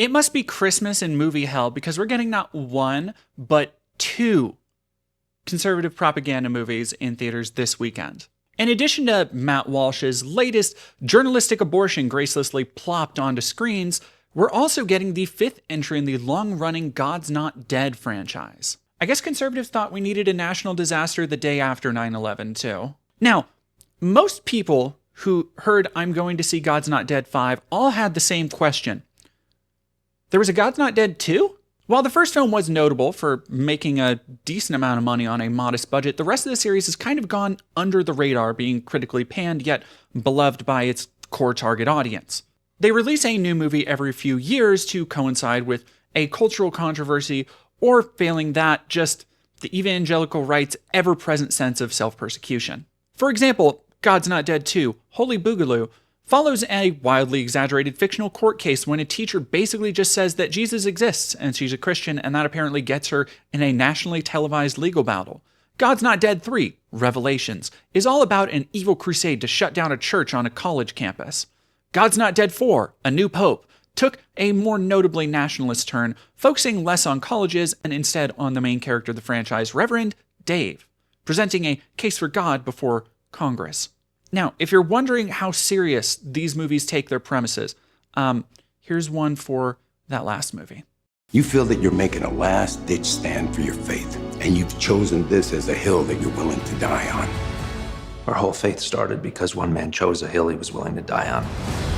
It must be Christmas in movie hell because we're getting not one, but two conservative propaganda movies in theaters this weekend. In addition to Matt Walsh's latest journalistic abortion gracelessly plopped onto screens, we're also getting the fifth entry in the long-running God's Not Dead franchise. I guess conservatives thought we needed a national disaster the day after 9/11, too. Now, most people who heard I'm going to see God's Not Dead 5 all had the same question. There was a God's Not Dead 2? While the first film was notable for making a decent amount of money on a modest budget, the rest of the series has kind of gone under the radar, being critically panned yet beloved by its core target audience. They release a new movie every few years to coincide with a cultural controversy, or failing that, just the evangelical right's ever-present sense of self-persecution. For example, God's Not Dead 2, Holy Boogaloo, follows a wildly exaggerated fictional court case when a teacher basically just says that Jesus exists and she's a Christian, and that apparently gets her in a nationally televised legal battle. God's Not Dead 3, Revelations, is all about an evil crusade to shut down a church on a college campus. God's Not Dead 4, A New Pope, took a more notably nationalist turn, focusing less on colleges and instead on the main character of the franchise, Reverend Dave, presenting a case for God before Congress. Now, if you're wondering how serious these movies take their premises, here's one for that last movie. You feel that you're making a last-ditch stand for your faith, and you've chosen this as a hill that you're willing to die on. Our whole faith started because one man chose a hill he was willing to die on.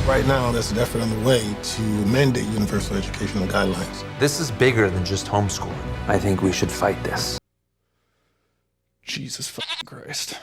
Right now, there's an effort underway to mandate universal educational guidelines. This is bigger than just homeschooling. I think we should fight this. Jesus fucking Christ.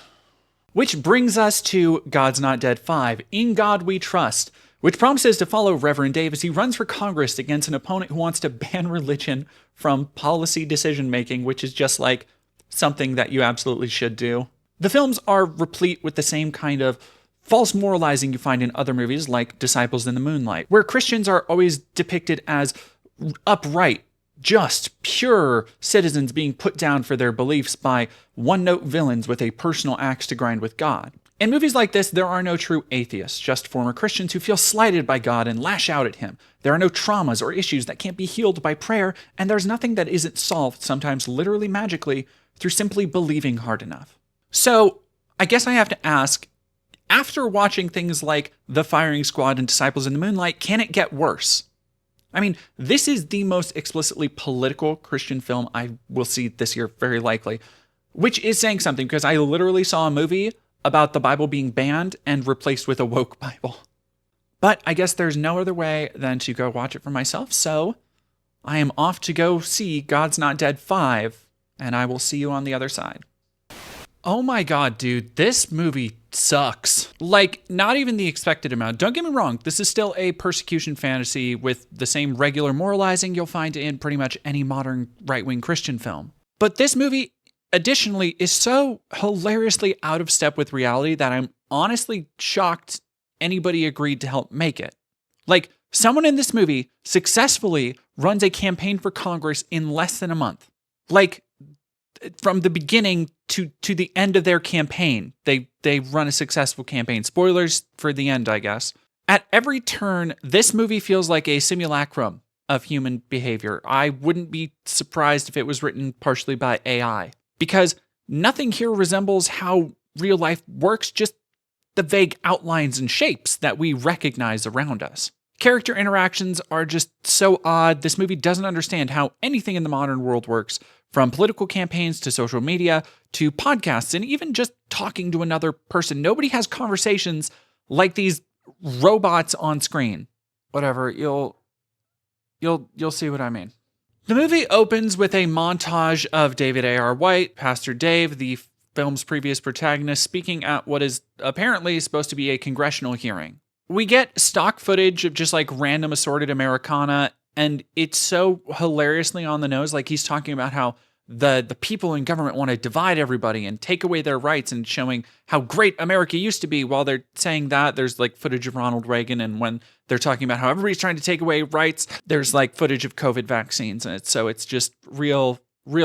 Which brings us to God's Not Dead 5, In God We Trust, which promises to follow Reverend Dave as he runs for Congress against an opponent who wants to ban religion from policy decision-making, which is just like something that you absolutely should do. The films are replete with the same kind of false moralizing you find in other movies like Disciples in the Moonlight, where Christians are always depicted as upright, just, pure citizens being put down for their beliefs by one-note villains with a personal axe to grind with God. In movies like this, there are no true atheists, just former Christians who feel slighted by God and lash out at him. There are no traumas or issues that can't be healed by prayer, and there's nothing that isn't solved, sometimes literally magically, through simply believing hard enough. So, I guess I have to ask, after watching things like The Firing Squad and Disciples in the Moonlight, can it get worse? I mean, this is the most explicitly political Christian film I will see this year, very likely, which is saying something because I literally saw a movie about the Bible being banned and replaced with a woke Bible. But I guess there's no other way than to go watch it for myself, so I am off to go see God's Not Dead 5, and I will see you on the other side. Oh my god, dude, this movie sucks. Like, not even the expected amount. Don't get me wrong, this is still a persecution fantasy with the same regular moralizing you'll find in pretty much any modern right-wing Christian film. But this movie, additionally, is so hilariously out of step with reality that I'm honestly shocked anybody agreed to help make it. Like, someone in this movie successfully runs a campaign for Congress in less than a month. Like, from the beginning to the end of their campaign, they run a successful campaign. Spoilers for the end, I guess. At every turn, this movie feels like a simulacrum of human behavior. I wouldn't be surprised if it was written partially by AI, because nothing here resembles how real life works, just the vague outlines and shapes that we recognize around us. Character interactions are just so odd. This movie doesn't understand how anything in the modern world works, from political campaigns to social media to podcasts and even just talking to another person. Nobody has conversations like these robots on screen. Whatever, you'll see what I mean. The movie opens with a montage of David A.R. White, Pastor Dave, the film's previous protagonist, speaking at what is apparently supposed to be a congressional hearing. We get stock footage of just like random assorted Americana, and it's so hilariously on the nose. Like, he's talking about how the people in government want to divide everybody and take away their rights, and showing how great America used to be. While they're saying that, there's like footage of Ronald Reagan, and when they're talking about how everybody's trying to take away rights, there's like footage of COVID vaccines. And it's just real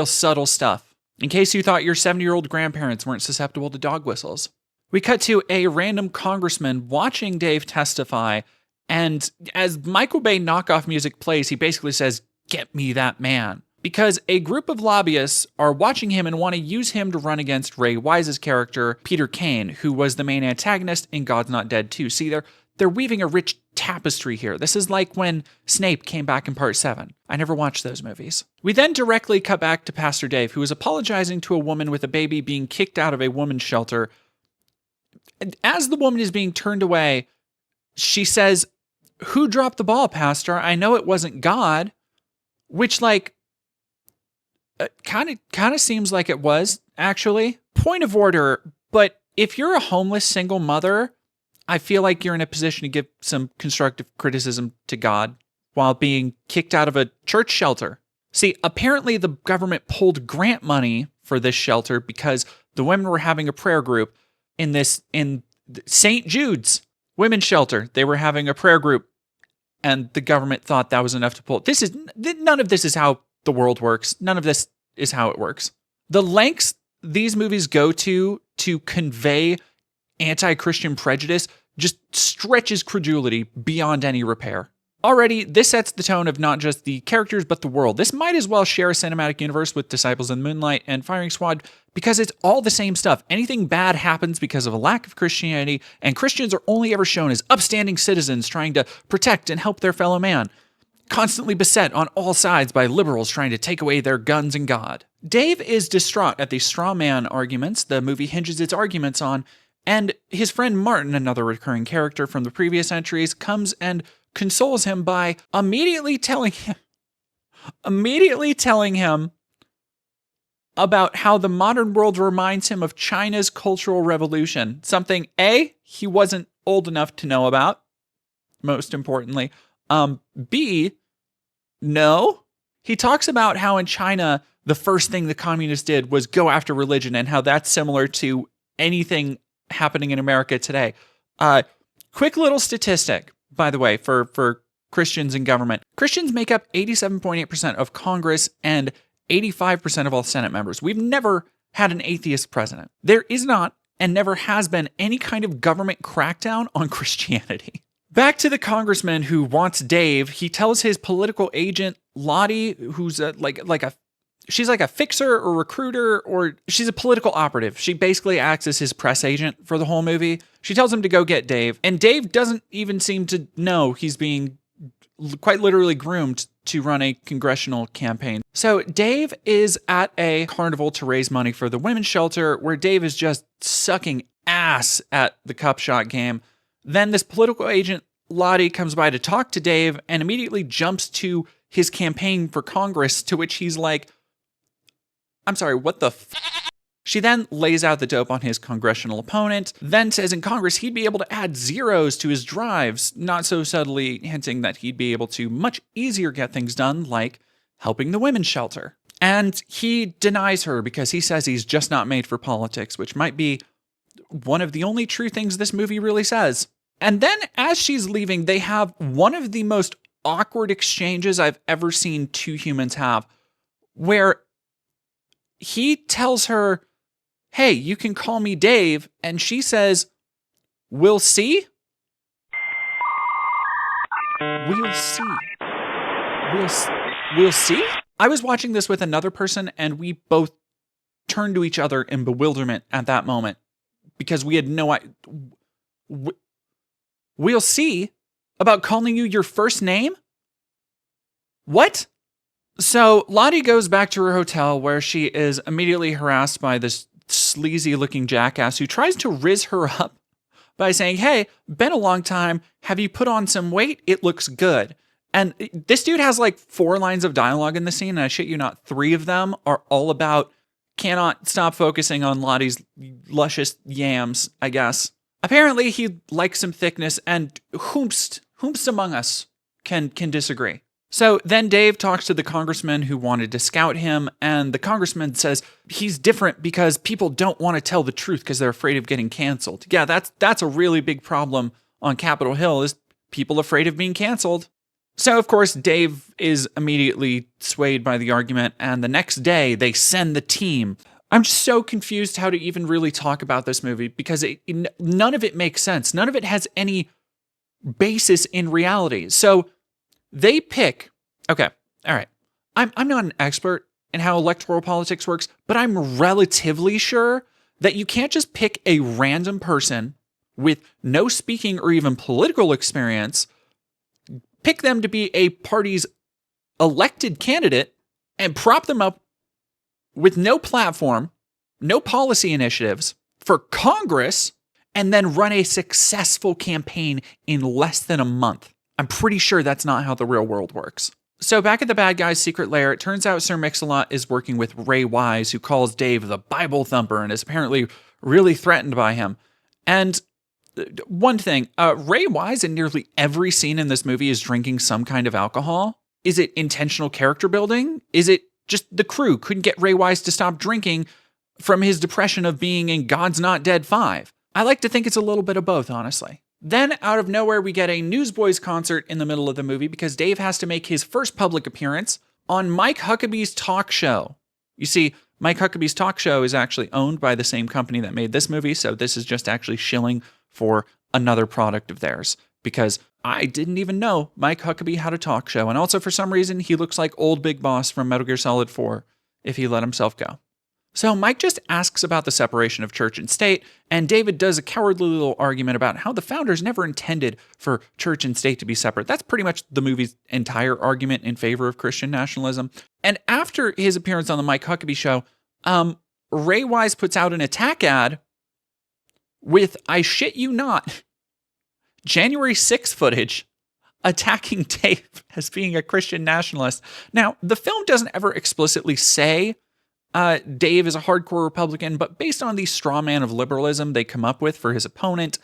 subtle stuff. In case you thought your 70-year-old grandparents weren't susceptible to dog whistles. We cut to a random congressman watching Dave testify And as Michael Bay knockoff music plays, he basically says, "Get me that man." Because a group of lobbyists are watching him and want to use him to run against Ray Wise's character, Peter Kane, who was the main antagonist in God's Not Dead 2. See, they're weaving a rich tapestry here. This is like when Snape came back in Part 7. I never watched those movies. We then directly cut back to Pastor Dave, who is apologizing to a woman with a baby being kicked out of a woman's shelter. And as the woman is being turned away, she says, "Who dropped the ball, Pastor? I know it wasn't God." Which, kind of seems like it was, actually. Point of order, but if you're a homeless single mother, I feel like you're in a position to give some constructive criticism to God while being kicked out of a church shelter. See, apparently the government pulled grant money for this shelter because the women were having a prayer group in St. Jude's women's shelter. They were having a prayer group, and the government thought that was enough to pull. None of this is how the world works. None of this is how it works. The lengths these movies go to convey anti-Christian prejudice just stretches credulity beyond any repair. Already, this sets the tone of not just the characters, but the world. This might as well share a cinematic universe with Disciples in the Moonlight and Firing Squad because it's all the same stuff. Anything bad happens because of a lack of Christianity, and Christians are only ever shown as upstanding citizens trying to protect and help their fellow man, constantly beset on all sides by liberals trying to take away their guns and God. Dave is distraught at the straw man arguments the movie hinges its arguments on, and his friend Martin, another recurring character from the previous entries, comes and consoles him by immediately telling him about how the modern world reminds him of China's Cultural Revolution, something A, he wasn't old enough to know about, most importantly. B, no. He talks about how in China, the first thing the communists did was go after religion and how that's similar to anything happening in America today. Quick little statistic, by the way, for Christians in government. Christians make up 87.8% of Congress and 85% of all Senate members. We've never had an atheist president. There is not and never has been any kind of government crackdown on Christianity. Back to the congressman who wants Dave, he tells his political agent, Lottie, who's she's like a fixer or recruiter, or she's a political operative. She basically acts as his press agent for the whole movie. She tells him to go get Dave, and Dave doesn't even seem to know he's being quite literally groomed to run a congressional campaign. So Dave is at a carnival to raise money for the women's shelter, where Dave is just sucking ass at the cup shot game. Then this political agent, Lottie, comes by to talk to Dave and immediately jumps to his campaign for Congress, to which he's like, "I'm sorry, what the f-?" She then lays out the dope on his congressional opponent, then says in Congress he'd be able to add zeros to his drives, not so subtly hinting that he'd be able to much easier get things done, like helping the women's shelter. And he denies her because he says he's just not made for politics, which might be one of the only true things this movie really says. And then as she's leaving, they have one of the most awkward exchanges I've ever seen two humans have, where he tells her, "Hey, you can call me Dave," and she says, "We'll see?" We'll see. We'll see? I was watching this with another person, and we both turned to each other in bewilderment at that moment because we had no idea. We'll see about calling you your first name? What? So Lottie goes back to her hotel, where she is immediately harassed by this sleazy-looking jackass who tries to riz her up by saying, "Hey, been a long time. Have you put on some weight? It looks good." And this dude has like 4 lines of dialogue in the scene, and I shit you not, 3 of them are all about cannot stop focusing on Lottie's luscious yams, I guess. Apparently, he likes some thickness, and whomst among us can disagree. So then Dave talks to the congressman who wanted to scout him, and the congressman says he's different because people don't want to tell the truth because they're afraid of getting canceled. Yeah, that's a really big problem on Capitol Hill, is people afraid of being canceled. So, of course, Dave is immediately swayed by the argument, and the next day they send the team. I'm just so confused how to even really talk about this movie because none of it makes sense. None of it has any basis in reality. So they pick, okay, all right. I'm not an expert in how electoral politics works, but I'm relatively sure that you can't just pick a random person with no speaking or even political experience, pick them to be a party's elected candidate, and prop them up with no platform, no policy initiatives for Congress, and then run a successful campaign in less than a month. I'm pretty sure that's not how the real world works. So back at the bad guy's secret lair, it turns out Sir Mix-a-Lot is working with Ray Wise, who calls Dave the Bible thumper and is apparently really threatened by him. And one thing, Ray Wise in nearly every scene in this movie is drinking some kind of alcohol. Is it intentional character building? Is it just the crew couldn't get Ray Wise to stop drinking from his depression of being in God's Not Dead 5? I like to think it's a little bit of both, honestly. Then, out of nowhere, we get a Newsboys concert in the middle of the movie because Dave has to make his first public appearance on Mike Huckabee's talk show. You see, Mike Huckabee's talk show is actually owned by the same company that made this movie, so this is just actually shilling for another product of theirs. Because I didn't even know Mike Huckabee had a talk show, and also for some reason, he looks like old Big Boss from Metal Gear Solid 4 if he let himself go. So Mike just asks about the separation of church and state, and David does a cowardly little argument about how the founders never intended for church and state to be separate. That's pretty much the movie's entire argument in favor of Christian nationalism. And after his appearance on the Mike Huckabee show, Ray Wise puts out an attack ad with, I shit you not, January 6th footage attacking Dave as being a Christian nationalist. Now, the film doesn't ever explicitly say Dave is a hardcore Republican, but based on the straw man of liberalism they come up with for his opponent,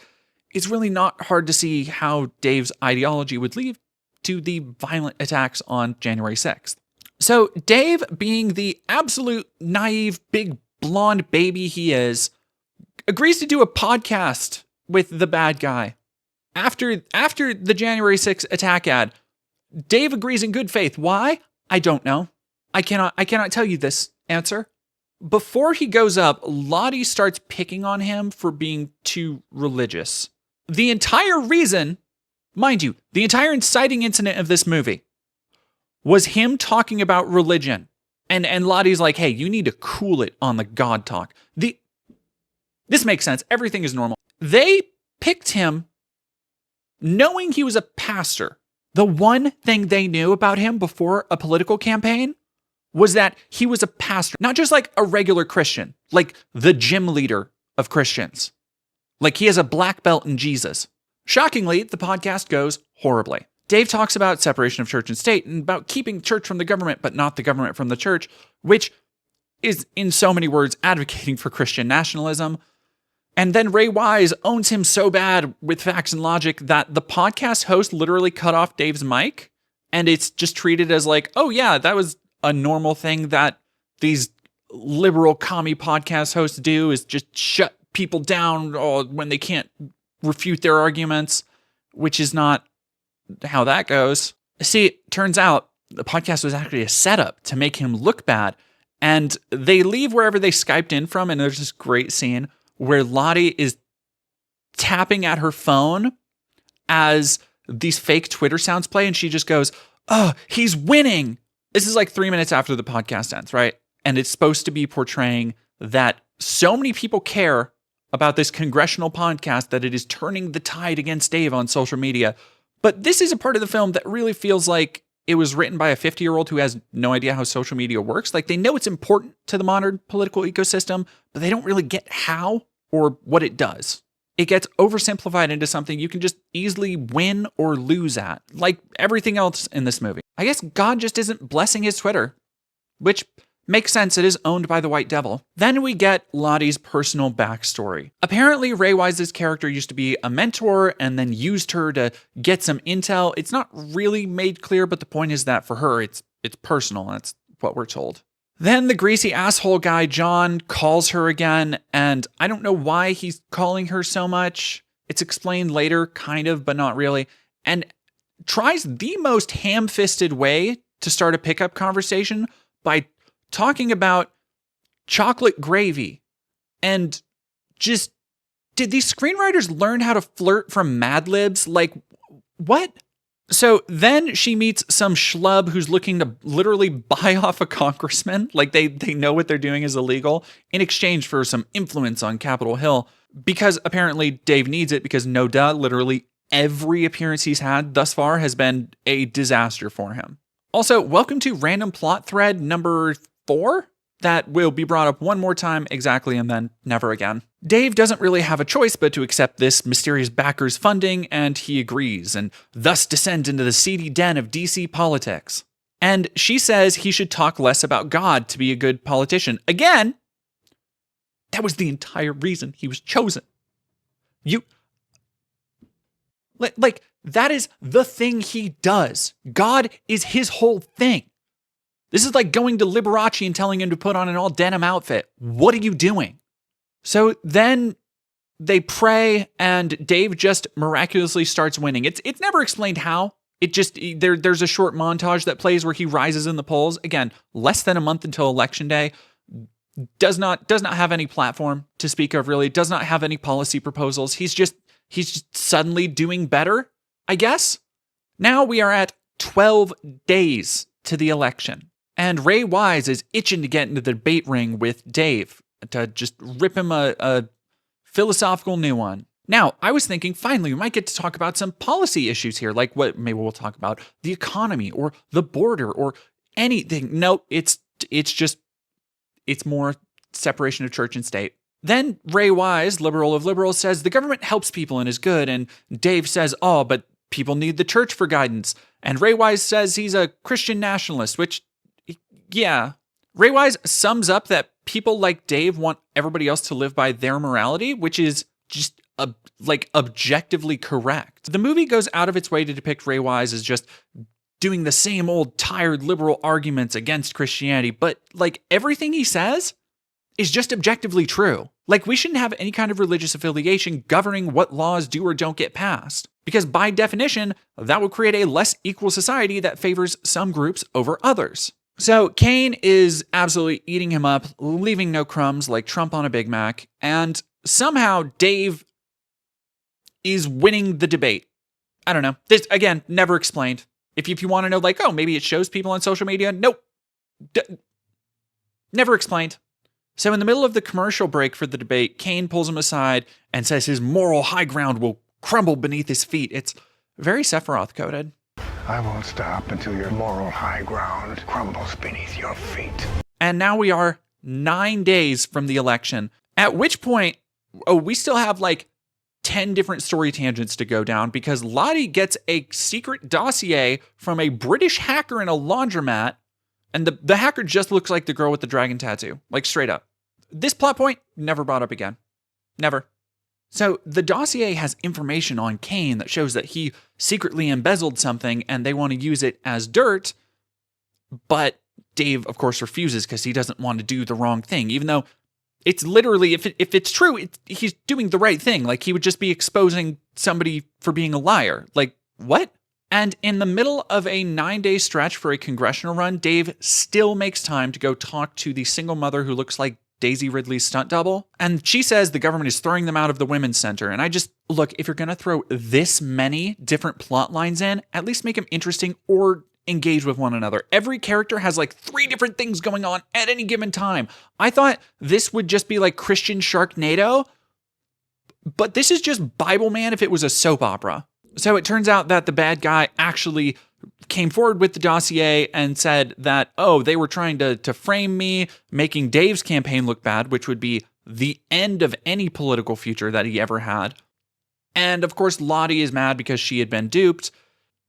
it's really not hard to see how Dave's ideology would lead to the violent attacks on January 6th. So Dave, being the absolute naive, big, blonde baby he is, agrees to do a podcast with the bad guy. After the January 6th attack ad, Dave agrees in good faith. Why? I don't know. I cannot tell you this answer. Before he goes up, Lottie starts picking on him for being too religious. The entire reason, mind you, the entire inciting incident of this movie was him talking about religion. And Lottie's like, hey, you need to cool it on the God talk. This makes sense. Everything is normal. They picked him knowing he was a pastor. The one thing they knew about him before a political campaign was that he was a pastor, not just like a regular Christian, like the gym leader of Christians. Like he has a black belt in Jesus. Shockingly, the podcast goes horribly. Dave talks about separation of church and state and about keeping church from the government, but not the government from the church, which is in so many words advocating for Christian nationalism. And then Ray Wise owns him so bad with facts and logic that the podcast host literally cut off Dave's mic, and it's just treated as like, oh yeah, that was a normal thing that these liberal commie podcast hosts do, is just shut people down when they can't refute their arguments, which is not how that goes. See, it turns out the podcast was actually a setup to make him look bad, and they leave wherever they Skyped in from, and there's this great scene where Lottie is tapping at her phone as these fake Twitter sounds play, and she just goes, oh, he's winning. This is like 3 minutes after the podcast ends, right? And it's supposed to be portraying that so many people care about this congressional podcast that it is turning the tide against Dave on social media. But this is a part of the film that really feels like it was written by a 50-year-old who has no idea how social media works. Like, they know it's important to the modern political ecosystem, but they don't really get how or what it does. It gets oversimplified into something you can just easily win or lose at, like everything else in this movie. I guess God just isn't blessing his Twitter, which makes sense. It is owned by the White Devil. Then we get Lottie's personal backstory. Apparently, Ray Wise's character used to be a mentor and then used her to get some intel. It's not really made clear, but the point is that for her, it's personal. That's what we're told. Then the greasy asshole guy, John, calls her again, and I don't know why he's calling her so much. It's explained later, kind of, but not really, and tries the most ham-fisted way to start a pickup conversation by talking about chocolate gravy. And just, did these screenwriters learn how to flirt from Mad Libs? Like, What? So then she meets some schlub who's looking to literally buy off a congressman. Like they know what they're doing is illegal in exchange for some influence on Capitol Hill, because apparently Dave needs it, because no duh, literally every appearance he's had thus far has been a disaster for him. Also, welcome to random plot thread number 4 that will be brought up one more time exactly and then never again. Dave doesn't really have a choice but to accept this mysterious backer's funding, and he agrees, and thus descends into the seedy den of DC politics. And she says he should talk less about God to be a good politician. Again, that was the entire reason he was chosen. That is the thing he does. God is his whole thing. This is like going to Liberace and telling him to put on an all denim outfit. What are you doing? So then they pray, and Dave just miraculously starts winning. It's never explained how. It just, there's a short montage that plays where he rises in the polls. Again, less than a month until election day. Does not have any platform to speak of, really. Does not have any policy proposals. He's just suddenly doing better, I guess. Now we are at 12 days to the election, and Ray Wise is itching to get into the debate ring with Dave to just rip him a philosophical new one. Now, I was thinking, finally, we might get to talk about some policy issues here, like what maybe we'll talk about the economy or the border or anything. No, it's more separation of church and state. Then Ray Wise, liberal of liberals, says the government helps people and is good, and Dave says, oh, but people need the church for guidance. And Ray Wise says he's a Christian nationalist, which, yeah. Ray Wise sums up that people like Dave want everybody else to live by their morality, which is just objectively correct. The movie goes out of its way to depict Ray Wise as just doing the same old tired liberal arguments against Christianity, but everything he says is just objectively true. We shouldn't have any kind of religious affiliation governing what laws do or don't get passed, because by definition, that would create a less equal society that favors some groups over others. So Kane is absolutely eating him up, leaving no crumbs like Trump on a Big Mac, and somehow Dave is winning the debate. I don't know. This, again, never explained. If you want to know, maybe it shows people on social media. Nope. Never explained. So in the middle of the commercial break for the debate, Kane pulls him aside and says his moral high ground will crumble beneath his feet. It's very Sephiroth coded. I won't stop until your moral high ground crumbles beneath your feet. And now we are 9 days from the election, at which point, we still have 10 different story tangents to go down, because Lottie gets a secret dossier from a British hacker in a laundromat, and the hacker just looks like the girl with the dragon tattoo, straight up. This plot point never brought up again. Never. So the dossier has information on Kane that shows that he secretly embezzled something and they want to use it as dirt, but Dave, of course, refuses because he doesn't want to do the wrong thing, even though it's literally, if it's true, he's doing the right thing. He would just be exposing somebody for being a liar. What? And in the middle of a 9-day stretch for a congressional run, Dave still makes time to go talk to the single mother who looks like Daisy Ridley's stunt double. And she says the government is throwing them out of the women's center. And I just, look, if you're going to throw this many different plot lines in, at least make them interesting or engage with one another. Every character has 3 different things going on at any given time. I thought this would just be Christian Sharknado, but this is just Bible Man if it was a soap opera. So it turns out that the bad guy actually came forward with the dossier and said that, they were trying to frame me, making Dave's campaign look bad, which would be the end of any political future that he ever had. And of course, Lottie is mad because she had been duped.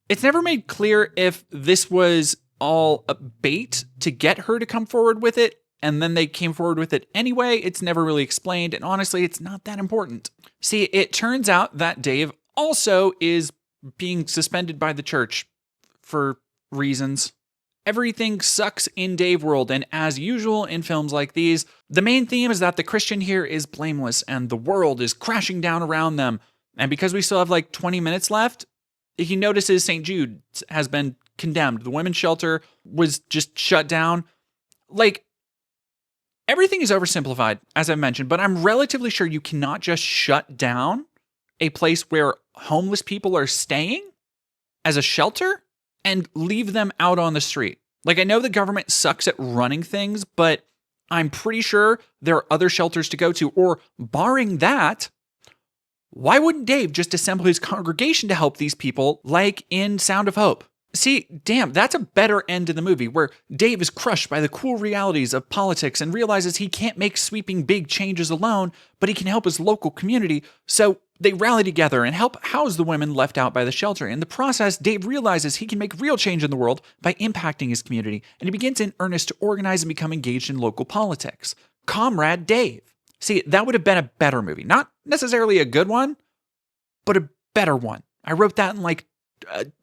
It's never made clear if this was all a bait to get her to come forward with it, and then they came forward with it anyway. It's never really explained, and honestly, it's not that important. See, it turns out that Dave also is being suspended by the church for reasons. Everything sucks in Dave world, and as usual in films like these, the main theme is that the Christian here is blameless and the world is crashing down around them. And because we still have 20 minutes left, he notices St. Jude has been condemned. The women's shelter was just shut down. Everything is oversimplified, as I mentioned, but I'm relatively sure you cannot just shut down a place where homeless people are staying. as a shelter and leave them out on the street. Like, I know the government sucks at running things, but I'm pretty sure there are other shelters to go to. Or barring that, why wouldn't Dave just assemble his congregation to help these people, like in Sound of Hope? See, damn, that's a better end to the movie, where Dave is crushed by the cruel realities of politics and realizes he can't make sweeping big changes alone, but he can help his local community. So they rally together and help house the women left out by the shelter. In the process, Dave realizes he can make real change in the world by impacting his community, and he begins in earnest to organize and become engaged in local politics. Comrade Dave. See, that would have been a better movie. Not necessarily a good one, but a better one. I wrote that in like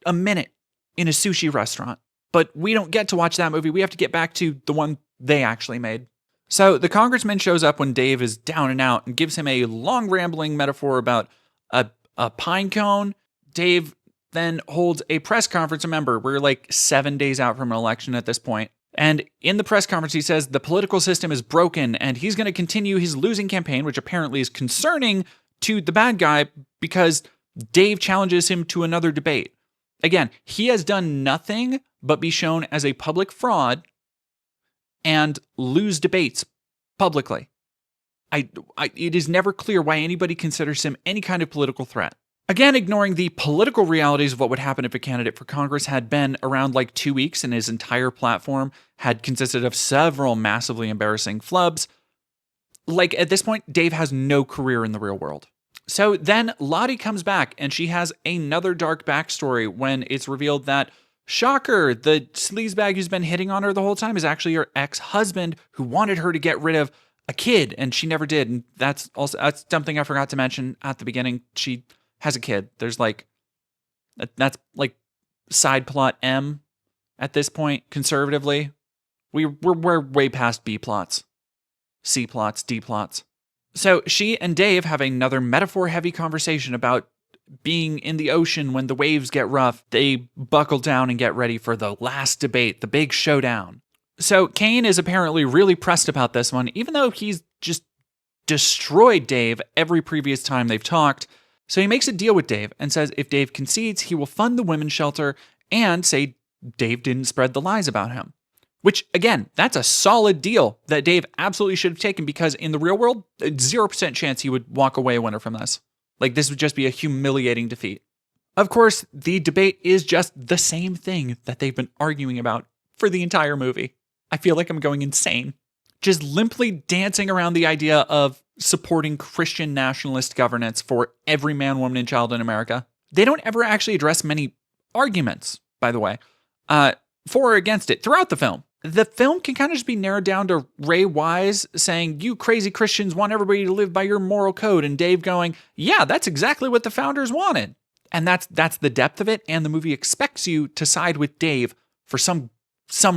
a minute in a sushi restaurant. But we don't get to watch that movie. We have to get back to the one they actually made. So the congressman shows up when Dave is down and out and gives him a long rambling metaphor about a pine cone. Dave then holds a press conference. Remember, we're like 7 days out from an election at this point. And in the press conference, he says the political system is broken and he's going to continue his losing campaign, which apparently is concerning to the bad guy because Dave challenges him to another debate. Again, he has done nothing but be shown as a public fraud and lose debates publicly. It is never clear why anybody considers him any kind of political threat. Again, ignoring the political realities of what would happen if a candidate for Congress had been around like 2 weeks and his entire platform had consisted of several massively embarrassing flubs. Like, at this point, Dave has no career in the real world. So then Lottie comes back and she has another dark backstory when it's revealed that, shocker, the sleazebag who's been hitting on her the whole time is actually her ex-husband who wanted her to get rid of a kid, and she never did. And that's something I forgot to mention at the beginning. She has a kid. There's like, that's like side plot M at this point, conservatively. We're way past B plots, C plots, D plots. So she and Dave have another metaphor-heavy conversation about being in the ocean when the waves get rough. They buckle down and get ready for the last debate, the big showdown. So Kane is apparently really pressed about this one, even though he's just destroyed Dave every previous time they've talked. So he makes a deal with Dave and says if Dave concedes, he will fund the women's shelter and say Dave didn't spread the lies about him. Which, again, that's a solid deal that Dave absolutely should have taken, because in the real world, 0% chance he would walk away a winner from this. Like, this would just be a humiliating defeat. Of course, the debate is just the same thing that they've been arguing about for the entire movie. I feel like I'm going insane. Just limply dancing around the idea of supporting Christian nationalist governance for every man, woman, and child in America. They don't ever actually address many arguments, by the way, for or against it throughout the film. The film can kind of just be narrowed down to Ray Wise saying, you crazy Christians want everybody to live by your moral code, and Dave going, yeah, that's exactly what the founders wanted. And that's the depth of it, and the movie expects you to side with Dave for some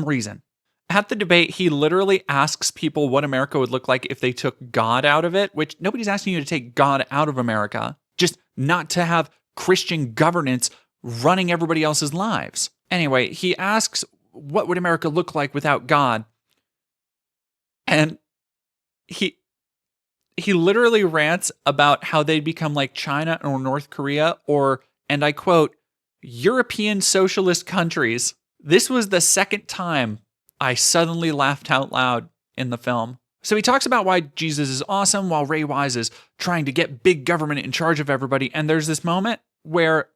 reason. At the debate, he literally asks people what America would look like if they took God out of it, which nobody's asking you to take God out of America, just not to have Christian governance running everybody else's lives. Anyway, he asks, what would America look like without God? And he literally rants about how they'd become like China or North Korea or, and I quote, European socialist countries. This was the second time I suddenly laughed out loud in the film. So he talks about why Jesus is awesome while Ray Wise is trying to get big government in charge of everybody. And there's this moment where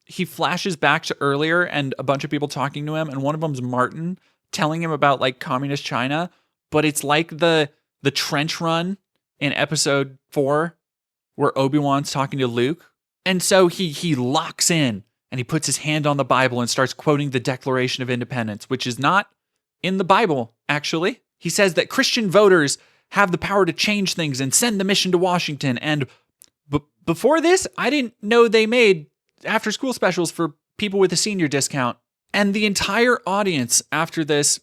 he flashes back to earlier and a bunch of people talking to him, and one of them's Martin telling him about like communist China, but it's like the trench run in episode 4 where Obi-Wan's talking to Luke. And so he locks in and he puts his hand on the Bible and starts quoting the Declaration of Independence, which is not in the Bible, actually. He says that Christian voters have the power to change things and send the mission to Washington. And before this, I didn't know they made after school specials for people with a senior discount. And the entire audience after this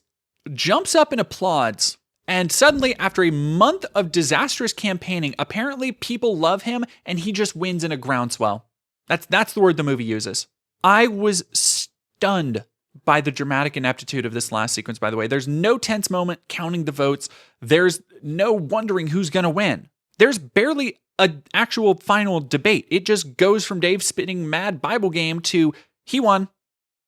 jumps up and applauds. And suddenly, after a month of disastrous campaigning, apparently people love him and he just wins in a groundswell. That's the word the movie uses. I was stunned by the dramatic ineptitude of this last sequence, by the way. There's no tense moment counting the votes. There's no wondering who's going to win. There's barely an actual final debate. It just goes from Dave spitting mad Bible game to he won.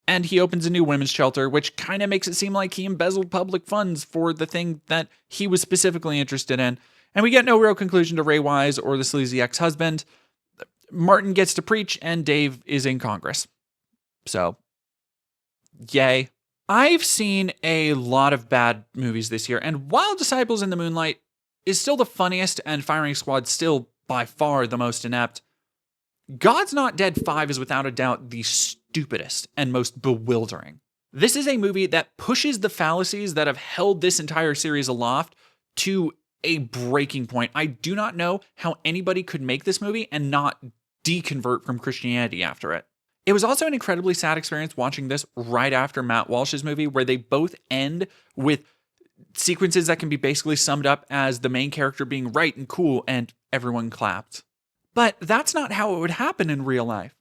And he opens a new women's shelter, which kind of makes it seem like he embezzled public funds for the thing that he was specifically interested in. And we get no real conclusion to Ray Wise or the sleazy ex-husband. Martin gets to preach, and Dave is in Congress. So, yay. I've seen a lot of bad movies this year, and while Disciples in the Moonlight is still the funniest and Firing Squad still by far the most inept, God's Not Dead 5 is without a doubt the stupidest and most bewildering. This is a movie that pushes the fallacies that have held this entire series aloft to a breaking point. I do not know how anybody could make this movie and not deconvert from Christianity after it. It was also an incredibly sad experience watching this right after Matt Walsh's movie, where they both end with sequences that can be basically summed up as the main character being right and cool and everyone clapped. But that's not how it would happen in real life.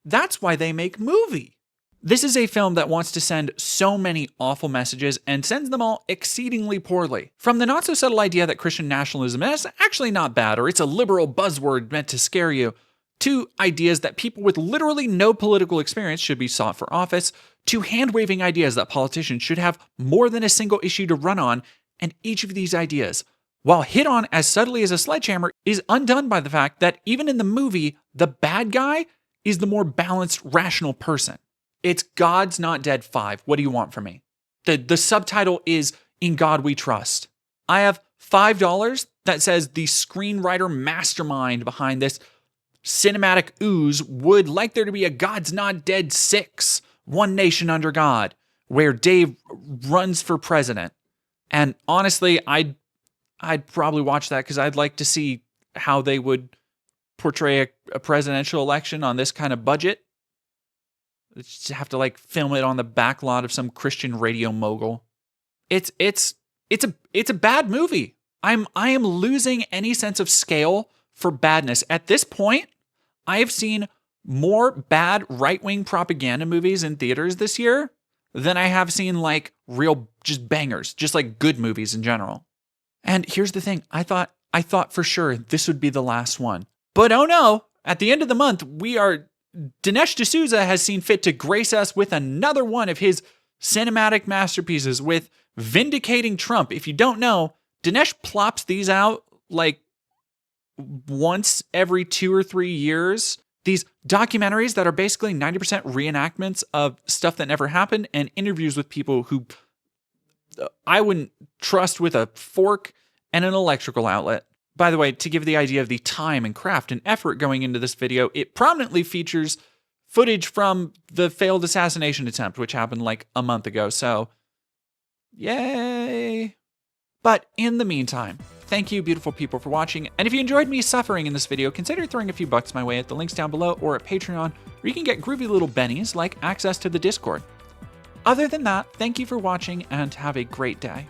That's why they make movie. This is a film that wants to send so many awful messages and sends them all exceedingly poorly. From the not so subtle idea that Christian nationalism is actually not bad, or it's a liberal buzzword meant to scare you, to ideas that people with literally no political experience should be sought for office, to hand-waving ideas that politicians should have more than a single issue to run on, and each of these ideas, while hit on as subtly as a sledgehammer, is undone by the fact that even in the movie, the bad guy is the more balanced, rational person. It's God's Not Dead 5. What do you want from me? The subtitle is In God We Trust. I have $5 that says the screenwriter mastermind behind this cinematic ooze would like there to be a God's Not Dead 6, One Nation Under God, where Dave runs for president. And honestly, I'd probably watch that because I'd like to see how they would portray a presidential election on this kind of budget. Just have to like film it on the back lot of some Christian radio mogul. It's a bad movie. I am losing any sense of scale for badness. At this point, I have seen more bad right-wing propaganda movies in theaters this year than I have seen like real just bangers, just like good movies in general. And here's the thing, I thought for sure this would be the last one. But oh no, at the end of the month, Dinesh D'Souza has seen fit to grace us with another one of his cinematic masterpieces with Vindicating Trump. If you don't know, Dinesh plops these out like once every 2 or 3 years. These documentaries that are basically 90% reenactments of stuff that never happened and interviews with people who I wouldn't trust with a fork and an electrical outlet. By the way, to give the idea of the time and craft and effort going into this video, it prominently features footage from the failed assassination attempt, which happened like a month ago. So, yay. But in the meantime, thank you, beautiful people, for watching. And if you enjoyed me suffering in this video, consider throwing a few bucks my way at the links down below or at Patreon, where you can get groovy little bennies like access to the Discord. Other than that, thank you for watching and have a great day.